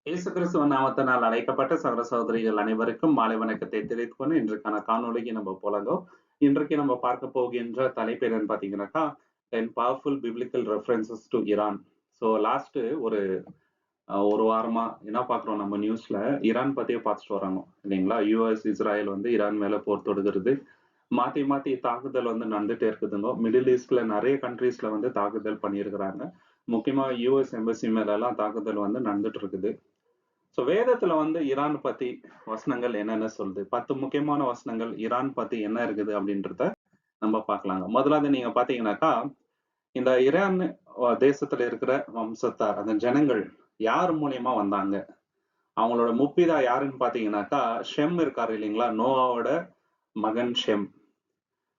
இயேசு கிறிஸ்துவின் நாமத்தினால் அழைக்கப்பட்ட சகல சகோதரிகள் அனைவருக்கும் மாலை வணக்கத்தை தெரிவித்துக் கொண்டு இன்றைக்கான காணொளிக்கு நம்ம போலாங்க. இன்றைக்கு நம்ம பார்க்க போகின்ற தலைப்பு என்னன்னு பாத்தீங்கன்னாக்கா 10 powerful biblical references to Iran. So last ஒரு வாரமா என்ன பாக்குறோம், நம்ம நியூஸ்ல ஈரான் பத்தியே பார்த்துட்டு வராங்க இல்லைங்களா. யூஎஸ் இஸ்ராயல் வந்து ஈரான் மேல போர் தொடுக்கிறது, மாத்தி மாத்தி தாக்குதல் வந்து நடந்துட்டே இருக்குதுங்க. மிடில் ஈஸ்ட்ல நிறைய கண்ட்ரீஸ்ல வந்து தாக்குதல் பண்ணியிருக்கிறாங்க. முக்கியமா யூஎஸ் எம்பசி மேல எல்லாம் தாக்குதல் வந்து நடந்துட்டு இருக்குது. ஸோ வேதத்துல வந்து ஈரான் பத்தி வசனங்கள் என்னென்ன சொல்லுது, 10 முக்கியமான வசனங்கள் ஈரான் பத்தி என்ன இருக்குது அப்படின்றத நம்ம பார்க்கலாங்க. முதலாவது நீங்க பாத்தீங்கன்னாக்கா, இந்த ஈரான் தேசத்துல இருக்கிற வம்சத்தார், அந்த ஜனங்கள் யார் மூலியமா வந்தாங்க, அவங்களோட முப்பிதா யாருன்னு பாத்தீங்கன்னாக்கா ஷெம் இருக்காரு இல்லைங்களா, நோவாவோட மகன் ஷெம்.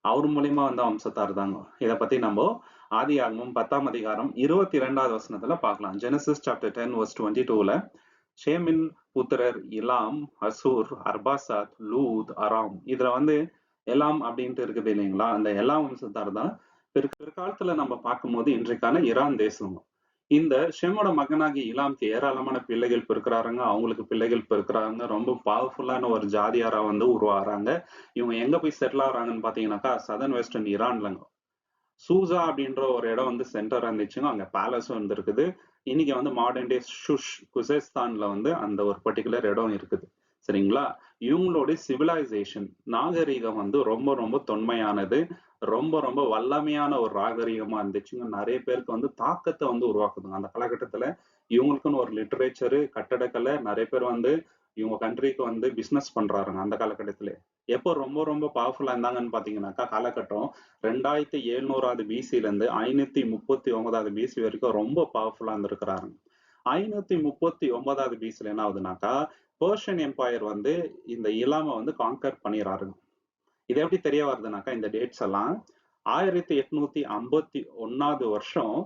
அவர் மூலியமா வந்த வம்சத்தார் தாங்க. இதை பத்தி நம்ம ஆதியாகமம் 10ஆம் அதிகாரம் 22வது வசனத்துல பார்க்கலாம். ஜெனசிஸ் சாப்டர் 10 verse 22ல ஷேமின் புத்திரர் இலாம், அசூர், அர்பாசாத், லூத், அராம். இதுல வந்து எலாம் அப்படின்ட்டு இருக்குது இல்லைங்களா. அந்த எல்லாம் வம்சத்தார் தான் பிற்காலத்துல நம்ம பார்க்கும்போது இன்றைக்கான ஈரான் தேசம். இந்த ஷெமோட மகனாகி இலாம்க்கு ஏராளமான பிள்ளைகள் பிறக்கிறாங்க, அவங்களுக்கு பிள்ளைகள் பிறக்கிறாங்க. ரொம்ப பவர்ஃபுல்லான ஒரு ஜாதியாரா வந்து உருவாகிறாங்க. இவங்க எங்க போய் செட்டில் ஆகுறாங்கன்னு பாத்தீங்கன்னாக்கா சதர்ன் வெஸ்டர்ன் ஈரான்லங்க. சூசா அப்படின்ற ஒரு இடம் வந்து சென்டரா இருந்துச்சுங்க. அங்க பேலஸும் இருந்திருக்குது. இன்னைக்கு வந்து மாடர்ன் டே குசேஸ்தான்ல வந்து அந்த ஒரு பர்டிகுலர் இடம் இருக்குது. சரிங்களா. இவங்களுடைய சிவிலைசேஷன் நாகரீகம் வந்து ரொம்ப ரொம்ப தொன்மையானது, ரொம்ப ரொம்ப வல்லமையான ஒரு நாகரீகமா இருந்துச்சுங்க. நிறைய பேருக்கு வந்து தாக்கத்தை வந்து உருவாக்குதுங்க. அந்த காலகட்டத்துல இவங்களுக்குன்னு ஒரு லிட்டரேச்சரு, கட்டடக்கலை, நிறைய பேர் வந்து இவங்க கண்ட்ரிக்கு வந்து பிசினஸ் பண்றாருங்க அந்த காலகட்டத்திலே. எப்போ ரொம்ப ரொம்ப பவர்ஃபுல்லா இருந்தாங்கன்னு பாத்தீங்கன்னாக்கா காலகட்டம் 2700வது பிசில இருந்து 539வது பிசி வரைக்கும் ரொம்ப பவர்ஃபுல்லா இருந்திருக்கிறாங்க. 539வது பிசில என்ன ஆகுதுனாக்கா பெர்ஷியன் எம்பையர் வந்து இந்த இலாம வந்து கான்கர் பண்ணிடுறாருங்க. இது எப்படி தெரிய வருதுனாக்கா இந்த டேட்ஸ் எல்லாம் 1851வது வருஷம்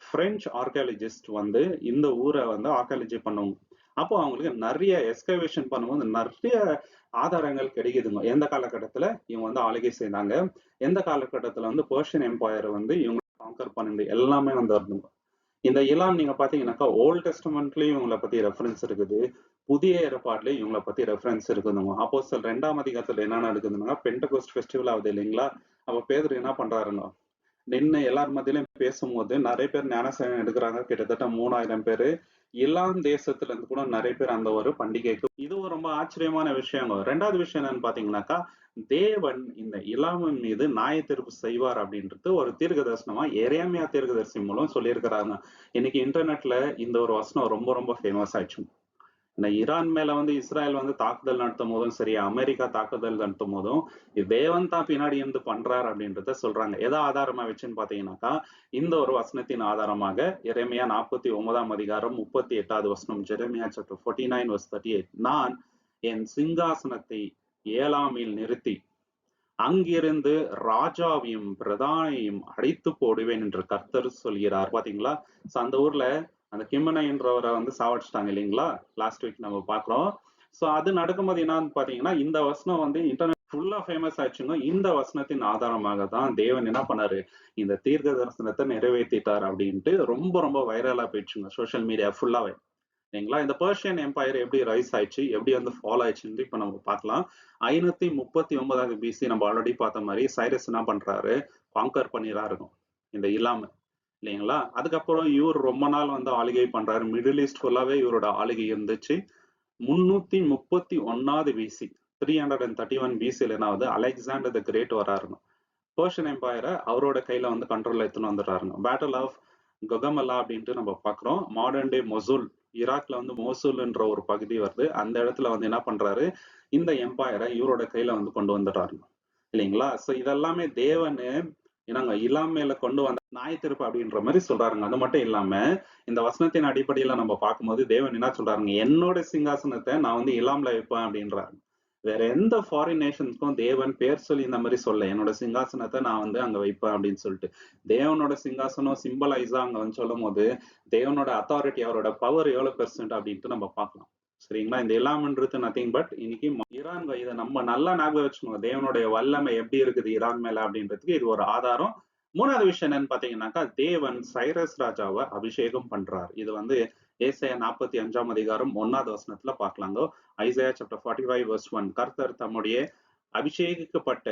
பிரெஞ்சு ஆர்கியாலஜிஸ்ட் வந்து இந்த ஊரை வந்து ஆர்கியாலஜி பண்ணுவாங்க. அப்போ அவங்களுக்கு நிறைய எக்ஸ்கவேஷன் பண்ணும்போது நிறைய ஆதாரங்கள் கிடைக்குதுங்க. எந்த காலகட்டத்துல இவங்க வந்து ஆளுகை செய்தாங்க, எந்த காலகட்டத்துல வந்து பெர்ஷியன் எம்பையர் வந்து இவங்க கான்கர் பண்ணிட்டு எல்லாமே வந்து வருதுங்க. இந்த இலாம் நீங்க பாத்தீங்கன்னாக்கா ஓல்ட் டெஸ்டமெண்ட்லயும் இவங்களை பத்தி ரெஃபரன்ஸ் இருக்குது, புதிய ஏற்பாடுலயும் இவங்களை பத்தி ரெஃபரன்ஸ் இருக்குதுங்க. அப்போஸ்தலர் 2ஆம் அதிகாரத்துல என்ன நடக்குதுன்னா பெண்டகோஸ்ட் ஃபெஸ்டிவல் ஆகுது இல்லைங்களா. அப்ப பேதுரு என்ன பண்றாருங்க, நின்று எல்லார் மத்தியிலும் பேசும்போது நிறைய பேர் ஞானஸ்நானம் எடுக்கிறாங்க. கிட்டத்தட்ட 3000 பேரு இலாம் தேசத்துல இருந்து கூட நிறைய பேர் அந்த ஒரு பண்டிகைக்கு. இது ஒரு ரொம்ப ஆச்சரியமான விஷயங்க. ரெண்டாவது விஷயம் என்னன்னு பாத்தீங்கன்னாக்கா, தேவன் இந்த இலாமின் மீது நியாய தீர்ப்பு செய்வார் அப்படின்றது ஒரு தீர்க்க தரிசனமா எரேமியா தீர்க்கதரிசி மூலம் சொல்லியிருக்கிறாங்க. இன்னைக்கு இன்டர்நெட்ல இந்த ஒரு வசனம் ரொம்ப ரொம்ப ஃபேமஸ் ஆயிடுச்சு. இந்த ஈரான் மேல வந்து இஸ்ராயல் வந்து தாக்குதல் நடத்தும் போதும் சரி, அமெரிக்கா தாக்குதல் நடத்தும் போதும் தேவன் தான் பின்னாடி இருந்து பண்றார் அப்படின்றத சொல்றாங்க. எதை ஆதாரமா வச்சுன்னு பாத்தீங்கன்னாக்கா இந்த ஒரு வசனத்தின் ஆதாரமாக எரேமியா 49ஆம் அதிகாரம் 38வது வசனம், ஜெரமியா சாப்டர் 49 verse 38, நான் என் சிங்காசனத்தை ஏலாமில் நிறுத்தி அங்கிருந்து ராஜாவையும் பிரதானியையும் அடித்து போடுவேன் என்று கர்த்தர் சொல்கிறார். பாத்தீங்களா. அந்த ஊர்ல அந்த கிம்மனை என்றவரை வந்து சாவடிச்சிட்டாங்க இல்லைங்களா. லாஸ்ட் வீக் நம்ம பாக்குறோம். சோ அது நடக்கும்போது என்னன்னு பாத்தீங்கன்னா இந்த வசனம் வந்து இன்டர்நெட் ஃபுல்லா ஃபேமஸ் ஆயிடுச்சுங்க. இந்த வசனத்தின் ஆதாரமாக தான் தேவன் என்ன பண்ணாரு, இந்த தீர்க்க தரிசனத்தை நிறைவேற்றிட்டார் அப்படின்ட்டு ரொம்ப ரொம்ப வைரலா போயிடுச்சுங்க சோசியல் மீடியா ஃபுல்லாவே. சரிங்களா. இந்த பெர்ஷியன் எம்பையர் எப்படி ரைஸ் ஆயிடுச்சு, எப்படி வந்து ஃபாலோ ஆயிடுச்சுன்னு இப்ப நம்ம பார்க்கலாம். 539வது பிசி நம்ம ஆல்ரெடி பார்த்த மாதிரி சைரஸ் என்ன பண்றாரு, கான்கர் பண்ணிடுறாரு இந்த இல்லாம இல்லைங்களா. அதுக்கப்புறம் இவர் ரொம்ப நாள் வந்து ஆளுகை பண்றாரு. மிடில் ஈஸ்ட் ஃபுல்லாவே இவரோட ஆளுகை இருந்துச்சு. 331வது பிசி 331 பிசில என்ன ஆகுது, அலெக்சாண்டர் த கிரேட் வராருங்க. பெர்ஷியன் எம்பையரை அவரோட கையில வந்து கண்ட்ரோல் எடுத்துன்னு வந்துடுறாருங்க. பேட்டில் ஆஃப் கொகமல்லா அப்படின்ட்டு நம்ம பாக்குறோம். மாடர்ன் டே மொசூல், ஈராக்ல வந்து மோசூல்ன்ற ஒரு பகுதி வருது. அந்த இடத்துல வந்து என்ன பண்றாரு, இந்த எம்பையரை இவரோட கையில வந்து கொண்டு வந்துடுறாரு இல்லைங்களா. சோ இதெல்லாமே தேவனு என்னங்க இல்லாமையில கொண்டு வந்த நாய் திருப்பு அப்படின்ற மாதிரி சொல்றாருங்க. அது மட்டும் இல்லாம இந்த வசனத்தின் அடிப்படையில நம்ம பார்க்கும்போது தேவன் என்ன சொல்றாருங்க, என்னோட சிங்காசனத்தை நான் வந்து இல்லாமல வைப்பேன் அப்படின்றாரு. வேற எந்த ஃபாரின் நேஷன்ஸ்க்கும் தேவன் பேர் சொல்லி இந்த மாதிரி சொல்ல, என்னோட சிங்காசனத்தை நான் வந்து அங்க வைப்பேன் அப்படின்னு சொல்லிட்டு. தேவனோட சிங்காசனம் சிம்பலைஸா அங்க வந்து சொல்லும் போது தேவனோட அத்தாரிட்டி, அவரோட பவர் எவ்வளவு பெர்சென்ட் அப்படின்ட்டு நம்ம பார்க்கலாம். சரிங்களா. இந்த எல்லாம்ன்றது நத்திங் பட் இன்னைக்கு ஈரான் இதை நம்ம நல்லா ஞாபகம் வச்சுக்கணும். தேவனுடைய வல்லமை எப்படி இருக்குது ஈரான் மேல அப்படின்றதுக்கு இது ஒரு ஆதாரம். மூணாவது விஷயம் என்னன்னு பாத்தீங்கன்னாக்கா, தேவன் சைரஸ் ராஜாவை அபிஷேகம் பண்றார். இது வந்து ஏசாயா 45ஆம் அதிகாரம் 1வது வசனத்துல பார்க்கலாங்க. Isaiah chapter 45 verse 1. கர்த்தர் தம்முடைய அபிஷேகிக்கப்பட்ட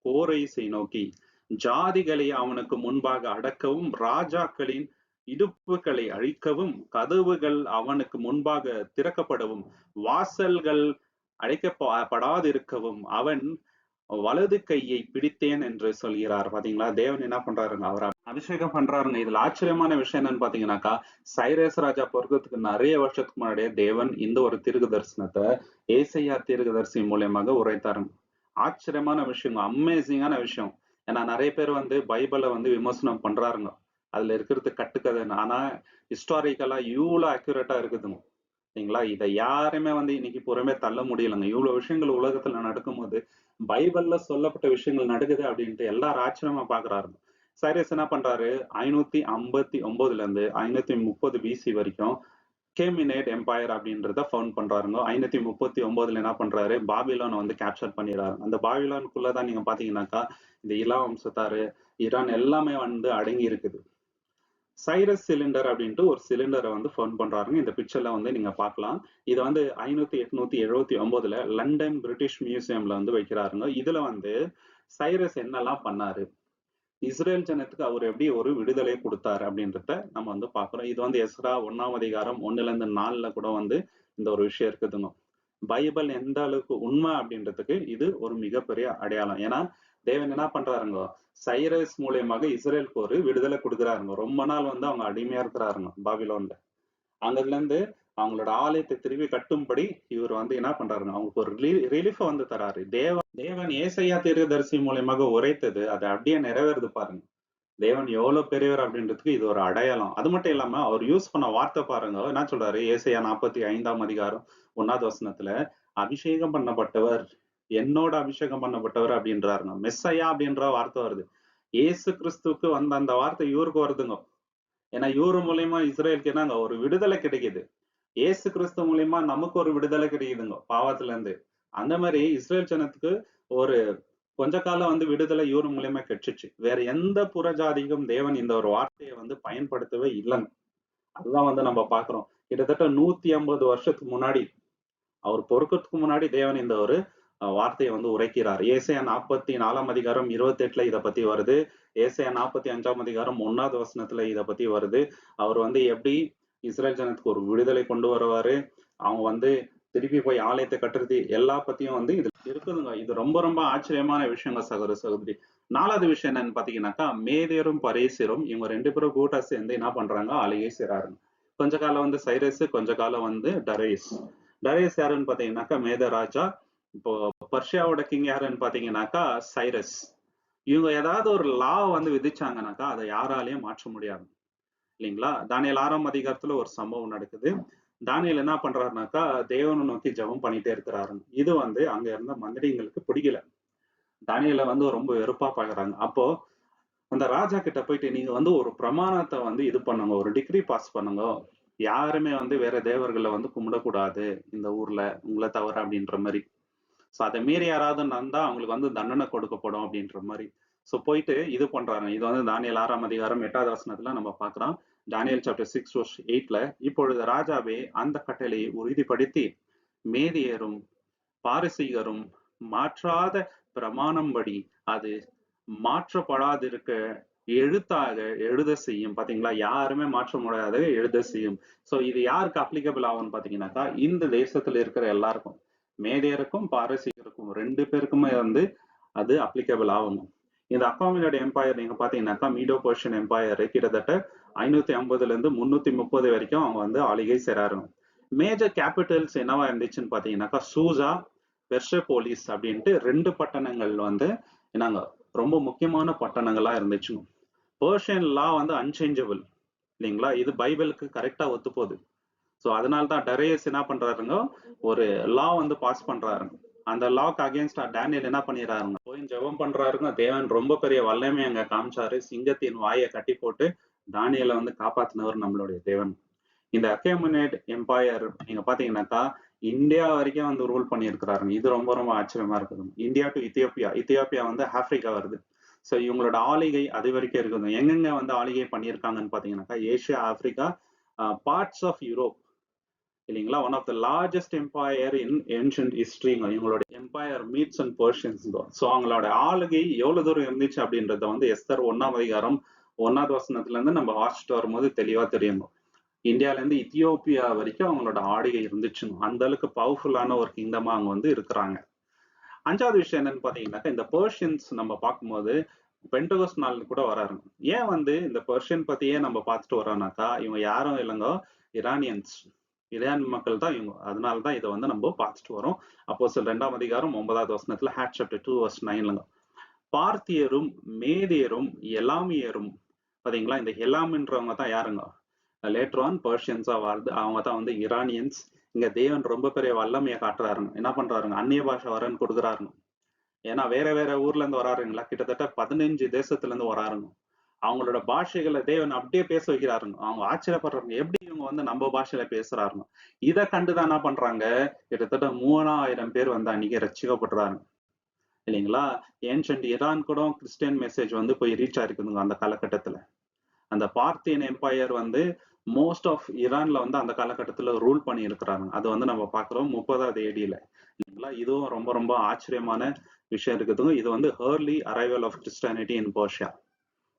கோரேசை நோக்கி, ஜாதிகளை அவனுக்கு முன்பாக அடக்கவும், ராஜாக்களின் இடுப்புகளை அழிக்கவும், கதவுகள் அவனுக்கு முன்பாக திறக்கப்படவும், வாசல்கள் அடைக்கப்படாதிருக்கவும் அவன் வலது கையை பிடித்தேன் என்று சொல்கிறார். பாத்தீங்களா, தேவன் என்ன பண்றாருங்க, அவர் அபிஷேகம் பண்றாருங்க. இதுல ஆச்சரியமான விஷயம் என்னன்னு பாத்தீங்கன்னாக்கா, சைரஸ் ராஜா பொறுக்கிறதுக்கு நிறைய வருஷத்துக்கு முன்னாடியே தேவன் இந்த ஒரு தீர்க்க தரிசனத்தை ஏசையா தீர்க்கதரிசி மூலியமாக உரைத்தாருங்க. ஆச்சரியமான விஷயம், அமேசிங்கான விஷயம். ஏன்னா நிறைய பேர் பைபிளை விமர்சனம் பண்றாருங்க, அதுல இருக்கிறது கட்டுக்கதைன்னு. ஆனா ஹிஸ்டாரிக்கலா இவ்வளவு அக்யூரேட்டா இருக்குதுங்க. சரிங்களா, இதை யாருமே இன்னைக்கு புறமே தள்ள முடியலங்க. இவ்வளவு விஷயங்கள் உலகத்துல நடக்கும்போது பைபிள்ல சொல்லப்பட்ட விஷயங்கள் நடக்குது அப்படின்ட்டு எல்லாரும் ஆச்சரியமா பாக்குறாருங்க. சைரஸ் என்ன பண்றாரு, 559 இருந்து 530 பிசி வரைக்கும் கேமினேட் எம்பையர் அப்படின்றத ஃபவுண்ட் பண்றாருங்க. 539 என்ன பண்றாரு, பாபிலோனை கேப்சர் பண்ணிடுறாரு. அந்த பாபிலோனுக்குள்ளதான் நீங்க பாத்தீங்கன்னாக்கா இந்த இலா வம்சத்தாரு, ஈரான் எல்லாமே அடங்கி இருக்குது. சைரஸ் சிலிண்டர் அப்படின்ட்டு ஒரு சிலிண்டரை ஃபவுண்ட் பண்றாருங்க. இந்த பிக்சர்ல நீங்க பார்க்கலாம். இது 5879 லண்டன் பிரிட்டிஷ் மியூசியம்ல வைக்கிறாருங்க. இதுல சைரஸ் என்னெல்லாம் பண்ணாரு, இஸ்ரேல் ஜனத்துக்கு அவர் எப்படி ஒரு விடுதலை கொடுத்தாரு அப்படின்றத நம்ம பாக்குறோம். இது எஸ்ரா 1ஆம் அதிகாரம் 1ல இருந்து 4ல கூட இந்த ஒரு விஷயம் இருக்குதுங்க. பைபிள் எந்த அளவுக்கு உண்மை அப்படின்றதுக்கு இது ஒரு மிகப்பெரிய அடையாளம். ஏன்னா தேவன் என்ன பண்றாருங்க, சைரஸ் மூலியமாக இஸ்ரேலுக்கு ஒரு விடுதலை கொடுக்குறாருங்க. ரொம்ப நாள் அவங்க அடிமையா இருக்கிறாருங்க பாபிலோன்ல. அங்கதுல இருந்து அவங்களோட ஆலயத்தை திரும்பி கட்டும்படி இவர் என்ன பண்றாருங்க, அவங்களுக்கு ஒரு ரிலீஃப் தராரு. தேவன் ஏசையா தீர்க்கதரிசி மூலியமாக உரைத்தது அதை அப்படியே நிறைவேறுது பாருங்க. தேவன் எவ்வளவு பெரியவர் அப்படின்றதுக்கு இது ஒரு அடையாளம். அது மட்டும் இல்லாம அவர் யூஸ் பண்ண வார்த்தை பாருங்க, என்ன சொல்றாரு, ஏசையா 45ஆம் அதிகாரம் 1வது வசனத்துல, அபிஷேகம் பண்ணப்பட்டவர், என்னோட அபிஷேகம் பண்ணப்பட்டவர் அப்படின்றாருங்க. மெஸ்ஸையா அப்படின்ற வார்த்தை வருது. ஏசு கிறிஸ்துக்கு அந்த வார்த்தை இவருக்கு வருதுங்க. ஏன்னா இவரு மூலியமா இஸ்ரேலுக்கு என்னங்க ஒரு விடுதலை கிடைக்குது. ஏசு கிறிஸ்து மூலியமா நமக்கு ஒரு விடுதலை கிடைக்குதுங்க பாவத்துல இருந்து. அந்த மாதிரி இஸ்ரேல் ஜனத்துக்கு ஒரு கொஞ்ச காலம் விடுதலை இவரு மூலியமா கிடைச்சிச்சு. வேற எந்த புறஜாதிக்கும் தேவன் இந்த ஒரு வார்த்தையை பயன்படுத்தவே இல்லைங்க. அதுதான் நம்ம பாக்குறோம். கிட்டத்தட்ட 150 வருஷத்துக்கு முன்னாடி, அவர் பொறுக்கிறதுக்கு முன்னாடி தேவன் இந்த ஒரு வார்த்தையை உரைக்கிறார். ஏசாயா 44ஆம் அதிகாரம் 28ல இதை பத்தி வருது. ஏசாயா 45ஆம் அதிகாரம் 1வது வசனத்துல இதை பத்தி வருது. அவர் எப்படி இஸ்ரேல் ஜனத்துக்கு ஒரு விடுதலை கொண்டு வருவாரு, அவங்க திருப்பி போய் ஆலயத்தை கட்டுறது எல்லா பத்தியும் இது இருக்குதுங்க. இது ரொம்ப ரொம்ப ஆச்சரியமான விஷயங்க சகோதர சகோதரி. 4வது விஷயம் என்னன்னு பாத்தீங்கன்னாக்கா, மேதியரும் பரேசியரும் இவங்க 2 பேரும் கூட்டா சேர்ந்து என்ன பண்றாங்க, ஆளுகை செய்றாருங்க. கொஞ்ச காலம் சைரஸ், கொஞ்ச காலம் டரேஸ். டரேஸ் யாருன்னு பாத்தீங்கன்னாக்கா மேத ராஜா. இப்போ பர்ஷியாவோட கிங் யாருன்னு பாத்தீங்கன்னாக்கா சைரஸ். இவங்க ஏதாவது ஒரு லா விதிச்சாங்கன்னாக்கா அதை யாராலையும் மாற்ற முடியாது, இல்லைங்களா. தானியேல் 6ஆம் அதிகாரத்துல ஒரு சம்பவம் நடக்குது. தானியேல் என்ன பண்றாருனாக்கா தேவனை நோக்கி ஜெபம் பண்ணிட்டே இருக்கிறாரு. இது அங்க இருந்த மந்திரிங்களுக்கு பிடிக்கல. தானியேல ரொம்ப வெறுப்பா பாக்குறாங்க. அப்போ அந்த ராஜா கிட்ட போயிட்டு, நீங்க ஒரு பிரமாணத்தை இது பண்ணுங்க, ஒரு டிகிரி பாஸ் பண்ணுங்க, யாருமே வேற தேவர்களை கும்பிடக்கூடாது இந்த ஊர்ல உங்களை தவிர அப்படின்ற மாதிரி. சோ அதை மீறி யாராவது நடந்தா அவங்களுக்கு தண்டனை கொடுக்கப்படும் அப்படின்ற மாதிரி. சோ போயிட்டு இது பண்றாங்க. இது தானியேல் 6ஆம் அதிகாரம் 8வது வசனத்துல நம்ம பாக்குறோம். தானியேல் சாப்டர் 6 verse 8ல, இப்பொழுது ராஜாவே அந்த கட்டளையை உறுதிப்படுத்தி மேதியரும் பாரசீகரும் மாற்றாத பிரமாணம்படி அது மாற்றப்படாதிருக்க எழுத்தாக எழுத செய்யும். பாத்தீங்களா, யாருமே மாற்ற முடியாத எழுத செய்யும். சோ இது யாருக்கு அப்ளிகபிள் ஆகும்னு பாத்தீங்கன்னாக்கா, இந்த தேசத்துல இருக்கிற எல்லாருக்கும், மேதியருக்கும் பாரசீகருக்கும் 2 பேருக்குமே அது அப்ளிகபிள் ஆகும். இந்த அக்காமினேட் எம்பையர் நீங்க பாத்தீங்கன்னாக்கா, மீடோ பர்ஷியன் எம்பையர் கிட்டத்தட்ட 550ல இருந்து 330 வரைக்கும் அவங்க ஆளுகை செய்றாங்க. மேஜர் கேபிட்டல்ஸ் என்னவா இருந்துச்சுன்னு பாத்தீங்கன்னாக்கா, சூசா, பெர்சபோலிஸ் அப்படின்ட்டு 2 பட்டணங்கள் என்னங்க ரொம்ப முக்கியமான பட்டணங்களா இருந்துச்சு. பெர்ஷியன் லா அன்சேஞ்சபிள், இல்லைங்களா. இது பைபிளுக்கு கரெக்டா ஒத்து போகுது. சோ அதனால்தான் டரேஸ் என்ன பண்றாருங்க, ஒரு லா பாஸ் பண்றாருங்க. அந்த லாக்கு அகேன்ஸ்டா டேனியல் என்ன பண்ணிடுறாருங்க, போய் ஜெபம் பண்றாருங்க. தேவன் ரொம்ப பெரிய வல்லமை அங்க காமிச்சாரு. சிங்கத்தின் வாயை கட்டி போட்டு தானியலை காப்பாத்தினவர் நம்மளுடைய தேவன். இந்த அக்கேமனேட் எம்பையர் நீங்க பாத்தீங்கன்னாக்கா இந்தியா வரைக்கும் ரூல் பண்ணியிருக்கிறாருங்க. இது ரொம்ப ரொம்ப ஆச்சரியமா இருக்குது. India to Ethiopia, Ethiopia Africa வருது. சோ இவங்களோட ஆளுகை அது வரைக்கும் இருக்குது. எங்கெங்க ஆளுகை பண்ணியிருக்காங்கன்னு பாத்தீங்கன்னாக்கா, Asia, Africa, parts of Europe இல்லைங்களா, one of the largest empire in ancient ஹிஸ்டரிங்க இவங்களோட எம்பையர் மீட்ஸ் அண்ட் பர்ஷியன்ஸ் தான். ஸோ அவங்களோட ஆளுகை எவ்வளவு தூரம் இருந்துச்சு அப்படின்றத வந்து எஸ்தர் 1ஆம் அதிகாரம் 1வது வசனத்துல இருந்து நம்ம வாசிச்சுட்டு வரும்போது தெளிவா தெரியும். இந்தியால இருந்து இத்தியோப்பியா வரைக்கும் அவங்களோட ஆளுகை இருந்துச்சுங்க. அந்த அளவுக்கு பவர்ஃபுல்லான ஒரு கிங்டமா அவங்க வந்து இருக்கிறாங்க. 5வது விஷயம் என்னன்னு பாத்தீங்கன்னாக்கா, இந்த பர்ஷியன்ஸ் நம்ம பார்க்கும்போது பென்டகோஸ்ட் நாள் கூட வராருங்க. ஏன் வந்து இந்த பர்ஷியன் பத்தியே நம்ம பார்த்துட்டு வரோம்னாக்கா, இவங்க யாரும் இல்லைங்க, இரானியன்ஸ், இரான் மக்கள் தான் இவங்க. அதனாலதான் இதை வந்து நம்ம பார்த்துட்டு வரோம். அப்போஸ்தலர் 2ஆம் அதிகாரம் 9வது வசனத்துல Acts chapter 2 verse 9 பார்த்தியரும் மேதியரும் எலாமியரும் பாத்தீங்களா, இந்த எலாம்ன்றவங்க தான் யாருங்க, லேட்டர் ஆன் பர்ஷியன்ஸா வருது. அவங்க தான் வந்து இரானியன்ஸ். இங்க தேவன் ரொம்ப பெரிய வல்லமையை காட்டுறாருங்க. என்ன பண்றாருங்க, அந்நிய பாஷை வரன்னு கொடுக்குறாருங்க. ஏன்னா வேற வேற ஊர்ல இருந்து வராருங்களா, கிட்டத்தட்ட 15 தேசத்துல இருந்து வராருங்க. அவங்களோட பாஷைகளை தேவன் அப்படியே பேச வைக்கிறாருங்க. அவங்க ஆச்சரியப்படுறாங்க, எப்படி இவங்க வந்து நம்ம பாஷையில பேசுறாருங்க. இதை கண்டுதான் என்ன பண்றாங்க, கிட்டத்தட்ட 3000 பேர் வந்து அன்னைக்கு ரட்சிக்கப்படுறாங்க இல்லைங்களா. ஏன்ஷியன்ட் ஈரான் கூட கிறிஸ்டியன் மெசேஜ் வந்து போய் ரீச் ஆயிருக்குதுங்க அந்த காலகட்டத்துல. அந்த பார்த்தியன் எம்பையர் வந்து மோஸ்ட் ஆஃப் ஈரான்ல வந்து அந்த காலகட்டத்துல ரூல் பண்ணி இருக்கிறாங்க. அது வந்து நம்ம பாக்குறோம் 30வது AD-ல இல்லைங்களா. இதுவும் ரொம்ப ரொம்ப ஆச்சரியமான விஷயம் இருக்குதுங்க. இது வந்து early arrival of Christianity in Persia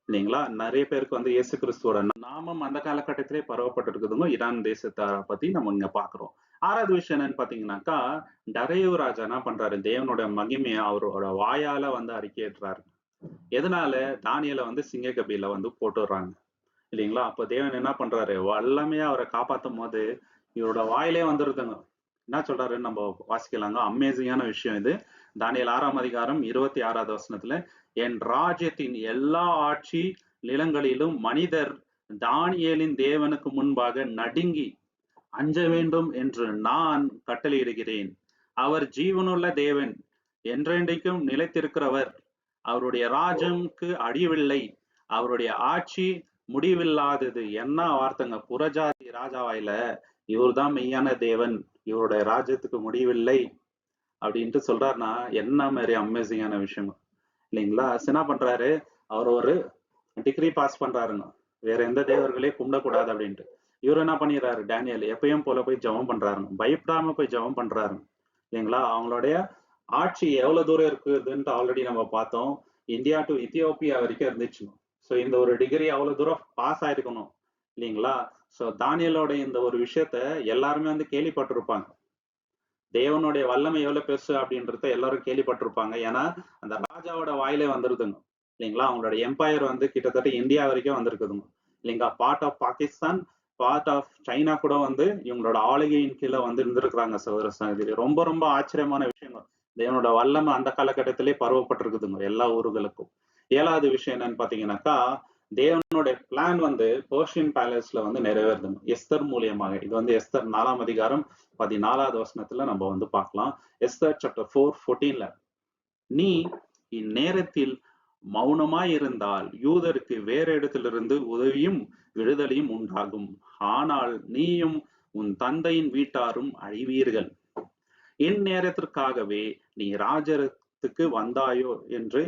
இல்லைங்களா. நிறைய பேருக்கு வந்து இயேசு கிறிஸ்துவோட நாமம் அந்த காலகட்டத்திலே பரவப்பட்டிருக்குதுங்க. ஈரான் தேசத்தை பத்தி நம்ம இங்க பாக்குறோம். 6வது விஷயம் என்னன்னு பாத்தீங்கன்னாக்கா, டரையு ராஜா என்ன பண்றாரு, தேவனோட மகிமையை அவரோட வாயால வந்து அறிக்கையிடுறாரு. எதனால, தானியேலை வந்து சிங்கக்கபில வந்து போட்டுடுறாங்க இல்லைங்களா. அப்ப தேவன் என்ன பண்றாரு, வல்லமையா அவரை காப்பாத்தும் போது இவரோட வாயிலே வந்துருதுங்க. என்ன சொல்றாருன்னு நம்ம வாசிக்கலாங்க. அமேசிங்கான விஷயம் இது. தானியேல் 6ஆம் அதிகாரம் 26வது வசனத்துல, என் ராஜ்யத்தின் எல்லா ஆட்சி நிலங்களிலும் மனிதர் தானியேலின் தேவனுக்கு முன்பாக நடுங்கி அஞ்ச வேண்டும் என்று நான் கட்டளையிடுகிறேன். அவர் ஜீவனுள்ள தேவன், என்றென்றைக்கும் நிலைத்திருக்கிறவர். அவருடைய ராஜ்யம்க்கு அழிவில்லை, அவருடைய ஆட்சி முடிவில்லாதது. என்ன வார்த்தைங்க, புறஜாதி ராஜாவாயில இவர் தான் மெய்யான தேவன், இவருடைய ராஜ்யத்துக்கு முடிவில்லை அப்படின்ட்டு சொல்றாருன்னா என்ன மாதிரி அமேசிங்கான விஷயம் இல்லைங்களா. என்ன பண்றாரு, அவர் ஒரு டிகிரி பாஸ் பண்றாருங்க, வேற எந்த தேவர்களையும் கும்பிடக்கூடாது அப்படின்ட்டு. இவர் என்ன பண்ணிடுறாரு, டேனியல் எப்பயும் போல போய் ஜெபம் பண்றாருங்க, பயப்படாம போய் ஜெபம் பண்றாருங்க இல்லைங்களா. அவங்களுடைய ஆட்சி எவ்வளவு தூரம் இருக்குதுன்ட்டு ஆல்ரெடி நம்ம பார்த்தோம். இந்தியா டு இத்தியோப்பியா வரைக்கும் இருந்துச்சு. ஸோ இந்த ஒரு டிகிரி அவ்வளவு தூரம் பாஸ் ஆயிருக்கணும் இல்லைங்களா. ஸோ தானியலோட இந்த ஒரு விஷயத்த எல்லாருமே வந்து கேள்விப்பட்டிருப்பாங்க. தேவனுடைய வல்லமை எவ்வளவு பெருசு அப்படின்றத எல்லாரும் கேள்விப்பட்டிருப்பாங்க. ஏன்னா அந்த ராஜாவோட வாயிலே வந்துருதுங்க இல்லைங்களா. அவங்களோட எம்பையர் வந்து கிட்டத்தட்ட இந்தியா வரைக்கும் வந்திருக்குதுங்க இல்லைங்களா. Part of Pakistan, part of China கூட வந்து இவங்களோட ஆளுகையின் கீழே வந்து இருந்திருக்கிறாங்க. சகோதர சகோதரி, ரொம்ப ரொம்ப ஆச்சரியமான விஷயங்கள். தேவனோட வல்லமை அந்த காலகட்டத்திலே பரவப்பட்டிருக்குதுங்க எல்லா ஊர்களுக்கும். 7வது விஷயம் என்னன்னு பாத்தீங்கன்னாக்கா, தேவனுடைய பிளான் வந்து பர்ஷியன் பேலஸ்ல வந்து நிறைவேறுதுங்க எஸ்தர் மூலியமாக. இது வந்து எஸ்தர் 4ஆம் அதிகாரம் 14வது வசனத்துல நம்ம வந்து பார்க்கலாம். எஸ்தர் chapter 4:14 நீ இந்நேரத்தில் மௌனமாய் இருந்தால் யூதருக்கு வேற இடத்திலிருந்து உதவியும் விடுதலையும் உண்டாகும். ஆனால் நீயும் உன் தந்தையின் வீட்டாரும் அழிவீர்கள். இந்நேரத்திற்காகவே நீ ராஜரத்துக்கு வந்தாயோ என்று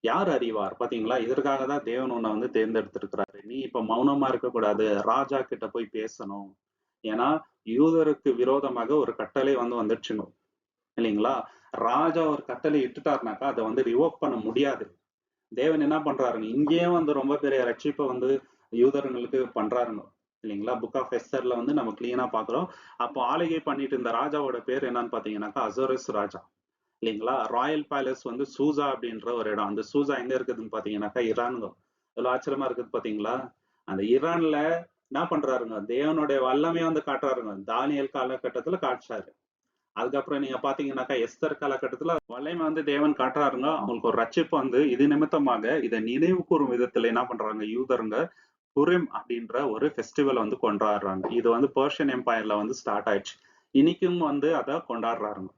யார் அறிவார். பாத்தீங்களா, இதற்காக தான் தேவன் உன்னை வந்து தேர்ந்தெடுத்திருக்கிறாரு. நீ இப்ப மௌனமா இருக்கக்கூடாது, ராஜா கிட்ட போய் பேசணும். ஏன்னா யூதருக்கு விரோதமாக ஒரு கட்டளை வந்து வந்துடுச்சுங்க இல்லைங்களா. ராஜா ஒரு கட்டளை இட்டுட்டாருனாக்கா அதை வந்து ரிவோக் பண்ண முடியாது. தேவன் என்ன பண்றாருங்க, இங்கேயும் வந்து ரொம்ப பெரிய ரட்சிப்பை வந்து யூதர்களுக்கு பண்றாருங்க இல்லைங்களா. புக் ஆஃப் எஸ்தர்ல வந்து நம்ம கிளீனா பாக்குறோம். அப்போ ஆளுகை பண்ணிட்டு இருந்த ராஜாவோட பேர் என்னன்னு பாத்தீங்கன்னாக்கா அசோரஸ் ராஜா இல்லைங்களா. ராயல் பேலஸ் வந்து சூசா அப்படின்ற ஒரு இடம். அந்த சூசா எங்க இருக்குதுன்னு பாத்தீங்கன்னாக்கா ஈரானுங்க. எவ்வளவு ஆச்சரியமா இருக்குது பாத்தீங்களா. அந்த ஈரான்ல என்ன பண்றாருங்க, தேவனுடைய வல்லமையை வந்து காட்டுறாருங்க. தானியல் காலகட்டத்துல காட்டுறாரு. அதுக்கப்புறம் நீங்க பாத்தீங்கன்னாக்கா எஸ்தர் காலகட்டத்துல வல்லமை வந்து தேவன் காட்டுறாருங்க. அவங்களுக்கு ஒரு ரட்சிப்பு வந்து இது நிமித்தமாக இதை நினைவு கூறும் விதத்துல என்ன பண்றாங்க யூதருங்க, புரிம் அப்படின்ற ஒரு ஃபெஸ்டிவல் வந்து கொண்டாடுறாங்க. இது வந்து பர்ஷியன் எம்பையர்ல வந்து ஸ்டார்ட் ஆயிடுச்சு. இன்னைக்கும் வந்து அதை கொண்டாடுறாருங்க.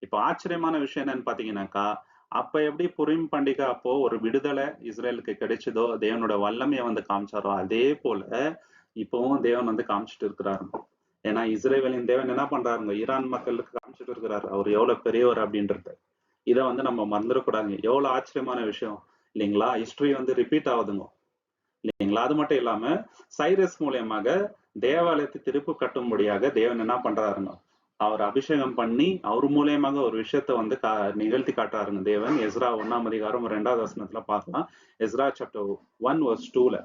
இப்ப ஆச்சரியமான விஷயம் என்னன்னு பாத்தீங்கன்னாக்கா, அப்ப எப்படி புரிம் பண்டிகை அப்போ ஒரு விடுதலை இஸ்ரேலுக்கு கிடைச்சதோ, தேவனோட வல்லமையை வந்து காமிச்சாரோ, அதே போல இப்பவும் தேவன் வந்து காமிச்சிட்டு இருக்கிறாரு. ஏன்னா இஸ்ரேலின் தேவன் என்ன பண்றாருங்க, ஈரான் மக்களுக்கு காமிச்சிட்டு இருக்கிறாரு அவர் எவ்வளவு பெரியவர் அப்படின்றது. இதை வந்து நம்ம மறந்துடக்கூடாதுங்க. எவ்வளவு ஆச்சரியமான விஷயம் இல்லைங்களா. ஹிஸ்டரி வந்து ரிப்பீட் ஆகுதுங்க. இல்லைங்களா? அது மட்டும் இல்லாம சைரஸ் மூலியமாக தேவாலயத்தை திருப்பி கட்டும்படியாக தேவன் என்ன பண்றாருங்க, அவர் அபிஷேகம் பண்ணி அவர் மூலியமாக ஒரு விஷயத்த வந்து நிகழ்த்தி காட்டுறாருங்க தேவன். எஸ்ரா 1ஆம் அதிகாரம் 2வது வசனத்துல பார்க்கலாம். எஸ்ரா சாப்டர் 1 verse 2ல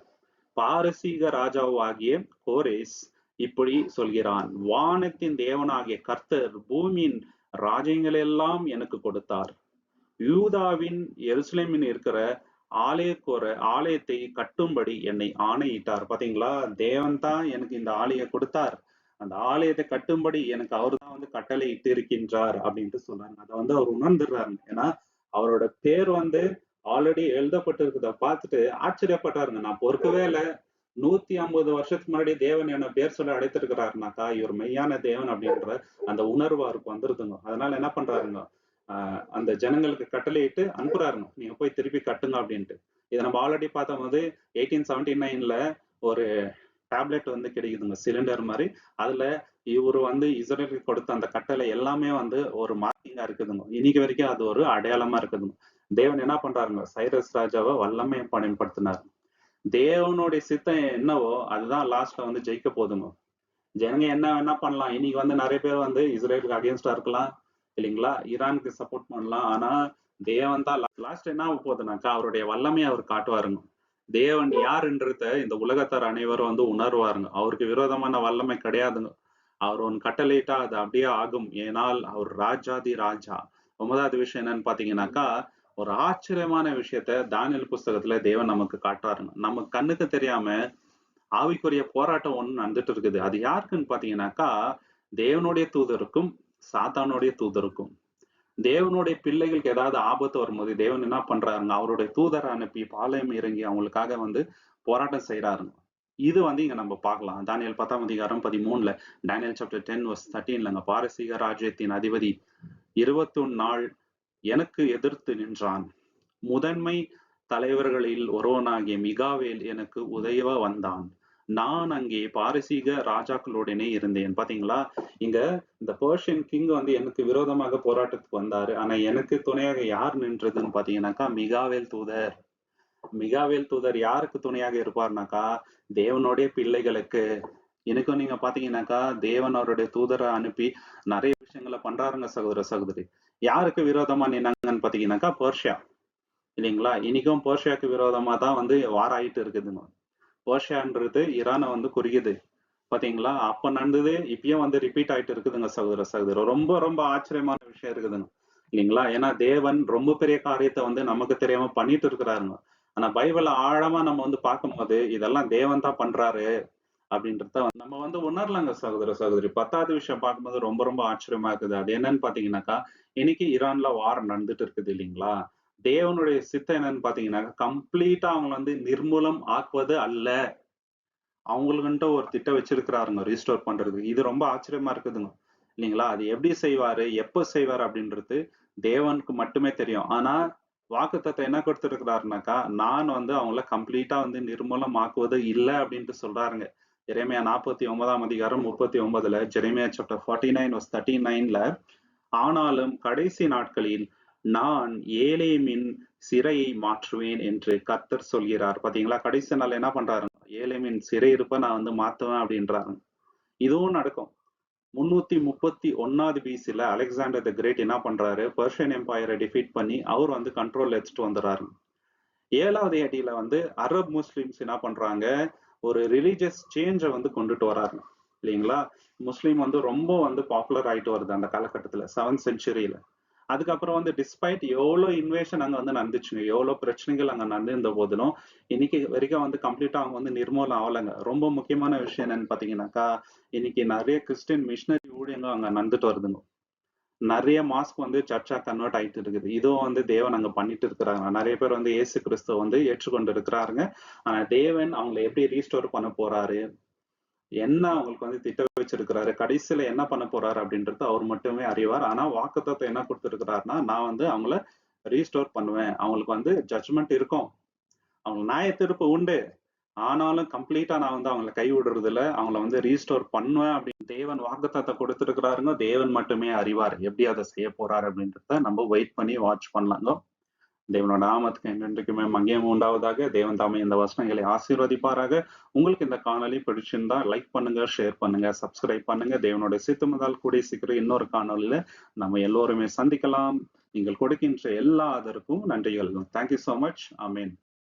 பாரசீக ராஜாவாகிய கோரேஸ் இப்படி சொல்கிறான், வானத்தின் தேவனாகிய கர்த்தர் பூமியின் ராஜ்யங்களெல்லாம் எனக்கு கொடுத்தார். யூதாவின் எருசலேமில் இருக்கிற ஆலயத்தை கட்டும்படி என்னை ஆணையிட்டார். பாத்தீங்களா? தேவன் தான் எனக்கு இந்த ஆலயம் கொடுத்தார். அந்த ஆலயத்தை கட்டும்படி எனக்கு அவர் தான் வந்து கட்டளை இட்டு இருக்கின்றார் அப்படின்ட்டு சொல்றாங்க. அதை வந்து அவர் உணர்ந்துடுறாரு. ஏன்னா அவரோட பேர் வந்து ஆல்ரெடி எழுதப்பட்டிருக்கிறத பார்த்துட்டு ஆச்சரியப்பட்டாருங்க. நான் பொறுக்கவே இல்லை, 150 வருஷத்துக்கு முன்னாடி தேவன் என்ன பேர் சொல்லி அழைத்திருக்கிறாருனாக்கா இவர் மெய்யான தேவன் அப்படின்ற அந்த உணர்வு அவருக்கு வந்துருதுங்க. அதனால என்ன பண்றாருங்க, அந்த ஜனங்களுக்கு கட்டளையிட்டு அனுப்புறாருங்க, நீங்க போய் திருப்பி கட்டுங்க அப்படின்ட்டு. இதை நம்ம ஆல்ரெடி பார்த்தபோது 1879ல ஒரு டேப்லெட் வந்து கிடைக்குதுங்க, சிலிண்டர் மாதிரி. அதுல இவரு வந்து இஸ்ரேலுக்கு கொடுத்த அந்த கட்டளை எல்லாமே வந்து ஒரு மார்க்கிங்கா இருக்குதுங்க. இன்னைக்கு வரைக்கும் அது ஒரு அடையாளமா இருக்குதுங்க. தேவன் என்ன பண்றாருங்க, சைரஸ் ராஜாவை வல்லமையை பயன்படுத்தினார். தேவனுடைய சித்தம் என்னவோ அதுதான் லாஸ்ட்ல வந்து ஜெயிக்க போதுங்க. ஜனங்க என்ன பண்ணலாம், இன்னைக்கு வந்து நிறைய பேர் வந்து இஸ்ரேலுக்கு அகேன்ஸ்டா இருக்கலாம் இல்லைங்களா, ஈரானுக்கு சப்போர்ட் பண்ணலாம். ஆனா தேவன் தான் லாஸ்ட் என்ன ஆக போகுதுனாக்கா அவருடைய வல்லமையை அவர் காட்டுவாருங்க. தேவன் யாருன்றத இந்த உலகத்தார் அனைவரும் வந்து உணர்வாருங்க. அவருக்கு விரோதமான வல்லமை கிடையாதுங்க. அவர் ஒன்று கட்டளையிட்டா அது அப்படியே ஆகும். ஏனால் அவர் ராஜாதி ராஜா. 9வது விஷயம் என்னன்னு பாத்தீங்கன்னாக்கா, ஒரு ஆச்சரியமான விஷயத்த தானியேல் புஸ்தகத்துல தேவன் நமக்கு காட்டுறாருங்க. நம்ம கண்ணுக்கு தெரியாம ஆவிக்குரிய போராட்டம் ஒண்ணு நடந்துட்டு இருக்குது. அது யாருக்குன்னு பாத்தீங்கன்னாக்கா, தேவனுடைய தூதருக்கும் சாத்தானுடைய தூதருக்கும். தேவனுடைய பிள்ளைகளுக்கு ஏதாவது ஆபத்து வரும்போது தேவன் என்ன பண்றாருங்க, அவருடைய தூதரை அனுப்பி பாளையம் இறங்கி அவங்களுக்காக வந்து போராட்டம் செய்யறாருங்க. இது வந்து இங்க நம்ம பார்க்கலாம். தானியேல் 10ஆம் அதிகாரம் 13ல, டானியல் சாப்டர் 10 verse 13லங்க, பாரசீக ராஜ்யத்தின் அதிபதி 21 நாள் எனக்கு எதிர்த்து நின்றான். முதன்மை தலைவர்களில் ஒருவனாகிய மிகாவேல் எனக்கு உதவ வந்தான். நான் அங்கே பாரசீக ராஜாக்களுடனே இருந்தேன். பாத்தீங்களா? இங்க இந்த பெர்ஷியன் கிங் வந்து எனக்கு விரோதமாக போராட்டத்துக்கு வந்தாரு. ஆனா எனக்கு துணையாக யார் நின்றதுன்னு பாத்தீங்கன்னாக்கா மிகாவேல் தூதர். மிகாவேல் தூதர் யாருக்கு துணையாக இருப்பார்னாக்கா தேவனுடைய பிள்ளைகளுக்கு. எனக்கும் நீங்க பாத்தீங்கன்னாக்கா தேவன் அவருடைய தூதரை அனுப்பி நிறைய விஷயங்களை பண்றாருங்க சகோதர சகோதரி. யாருக்கு விரோதமா நின்னாங்கன்னு பாத்தீங்கன்னாக்கா பெர்ஷியா இல்லைங்களா? இன்னைக்கும் பெர்ஷியாவுக்கு விரோதமா தான் வந்து வார் ஆயிட்டு இருக்குதுங்க. பெர்ஷியான்றது ஈரானை வந்து குறிக்குது. பாத்தீங்களா? அப்ப நடந்தது இப்பயும் வந்து ரிப்பீட் ஆயிட்டு இருக்குதுங்க சகோதர சகோதரி. ரொம்ப ரொம்ப ஆச்சரியமான விஷயம் இருக்குதுங்க இல்லைங்களா? ஏன்னா தேவன் ரொம்ப பெரிய காரியத்தை வந்து நமக்கு தெரியாம பண்ணிட்டு இருக்கிறாருங்க. ஆனா பைபிள ஆழமா நம்ம வந்து பார்க்கும்போது இதெல்லாம் தேவன் தான் பண்றாரு அப்படின்றத நம்ம வந்து உணரலாங்க சகோதர சகோதரி. 10வது விஷயம் பார்க்கும்போது ரொம்ப ரொம்ப ஆச்சரியமா இருக்குது. அது என்னன்னு பாத்தீங்கன்னாக்கா, இன்னைக்கு ஈரான்ல வார் நடந்துட்டு இருக்குது இல்லைங்களா? தேவனுடைய சித்தம் என்னன்னு பாத்தீங்கன்னா கம்ப்ளீட்டா அவங்க வந்து நிர்மூலம் ஆக்குவது அல்ல, அவங்களுக்குன்ட்டு ஒரு திட்டம் வச்சிருக்கிறாருங்க ரீஸ்டோர் பண்றது. இது ரொம்ப ஆச்சரியமா இருக்குதுங்க இல்லைங்களா? அது எப்படி செய்வாரு, எப்ப செய்வாரு அப்படின்றது தேவனுக்கு மட்டுமே தெரியும். ஆனா வாக்குத்தத்தம் என்ன கொடுத்திருக்கிறாருனாக்கா, நான் வந்து அவங்கள கம்ப்ளீட்டா வந்து நிர்மூலம் ஆக்குவது இல்லை அப்படின்ட்டு சொல்றாருங்க. எரேமியா 49ஆம் அதிகாரம் 39ல, ஜெரேமியா சாப்டர் 49 verse 39ல, ஆனாலும் கடைசி நாட்களில் நான் ஏலேமின் சிறையை மாற்றுவேன் என்று கர்த்தர் சொல்கிறார். பாத்தீங்களா? கடைசி நாள் என்ன பண்றாரு, ஏலேமின் சிறை இருப்ப நான் வந்து மாத்துவேன் அப்படின்றாரு. இதுவும் நடக்கும். 331வது பிசில அலெக்சாண்டர் த கிரேட் என்ன பண்றாரு, பெர்ஷியன் எம்பையரை டிஃபீட் பண்ணி அவர் வந்து கண்ட்ரோல் எடுத்துட்டு வந்துடுறாரு. 7வது அடியில வந்து அரப் முஸ்லிம்ஸ் என்ன பண்றாங்க, ஒரு ரிலீஜியஸ் சேஞ்சை வந்து கொண்டுட்டு வராரு இல்லைங்களா? முஸ்லீம் வந்து ரொம்ப வந்து பாப்புலர் ஆயிட்டு வருது அந்த காலகட்டத்துல 7th centuryல. அதுக்கப்புறம் வந்து டிஸ்பைட் எவ்வளவு இன்வேஷன் அங்க வந்து நடந்துச்சுங்க, எவ்வளவு பிரச்சனைகள் அங்க நடந்திருந்த போதிலும் இன்னைக்கு வரைக்கும் வந்து கம்ப்ளீட்டா அவங்க வந்து நிர்மூலம் ஆகலைங்க. ரொம்ப முக்கியமான விஷயம் என்னன்னு பாத்தீங்கன்னாக்கா, இன்னைக்கு நிறைய கிறிஸ்டியன் மிஷினரி ஊழியங்கள் அங்க நடந்துட்டு வருதுங்க. நிறைய மாஸ்க் வந்து சர்ச்சா கன்வெர்ட் ஆயிட்டு இருக்குது. இதுவும் வந்து தேவன் அங்க பண்ணிட்டு இருக்கிறாங்க. நிறைய பேர் வந்து இயேசு கிறிஸ்துவ வந்து ஏற்றுக்கொண்டு இருக்கிறாருங்க. ஆனா தேவன் அவங்களை எப்படி ரீஸ்டோர் பண்ண போறாரு, என்ன அவங்களுக்கு வந்து திட்டம் வச்சிருக்கிறாரு, கடைசியில என்ன பண்ண போறாரு அப்படின்றது அவர் மட்டுமே அறிவார். ஆனா வாக்குத்தத்தம் என்ன கொடுத்திருக்கிறாருன்னா, நான் வந்து அவங்கள ரீஸ்டோர் பண்ணுவேன், அவங்களுக்கு வந்து ஜட்ஜ்மெண்ட் இருக்கும், அவங்க நியாய தீர்ப்பு உண்டு, ஆனாலும் கம்ப்ளீட்டா நான் வந்து அவங்களை கை விடுறது இல்ல, அவங்கள வந்து ரீஸ்டோர் பண்ணுவேன் அப்படின்னு தேவன் வாக்குத்தத்தம் கொடுத்திருக்கிறாருங்க. தேவன் மட்டுமே அறிவார் எப்படி அதை செய்ய போறாரு அப்படின்றத நம்ம வெயிட் பண்ணி வாட்ச் பண்ணலாங்க. தேவனோட நாமத்துக்கு என்றென்றைக்குமே மகிமை உண்டாவதாக. தேவன் தாமே இந்த வசனங்களை ஆசீர்வதிப்பாராக. உங்களுக்கு இந்த காணொளி பிடிச்சிருந்தா லைக் பண்ணுங்க, ஷேர் பண்ணுங்க, சப்ஸ்கிரைப் பண்ணுங்க. தேவனுடைய சித்தமுதால் கூடிய சீக்கிரம் இன்னொரு காணொளியில நம்ம எல்லோருமே சந்திக்கலாம். நீங்கள் கொடுக்கின்ற எல்லா ஆதரவுக்கும் நன்றிகள். Thank you so much. ஆமென்.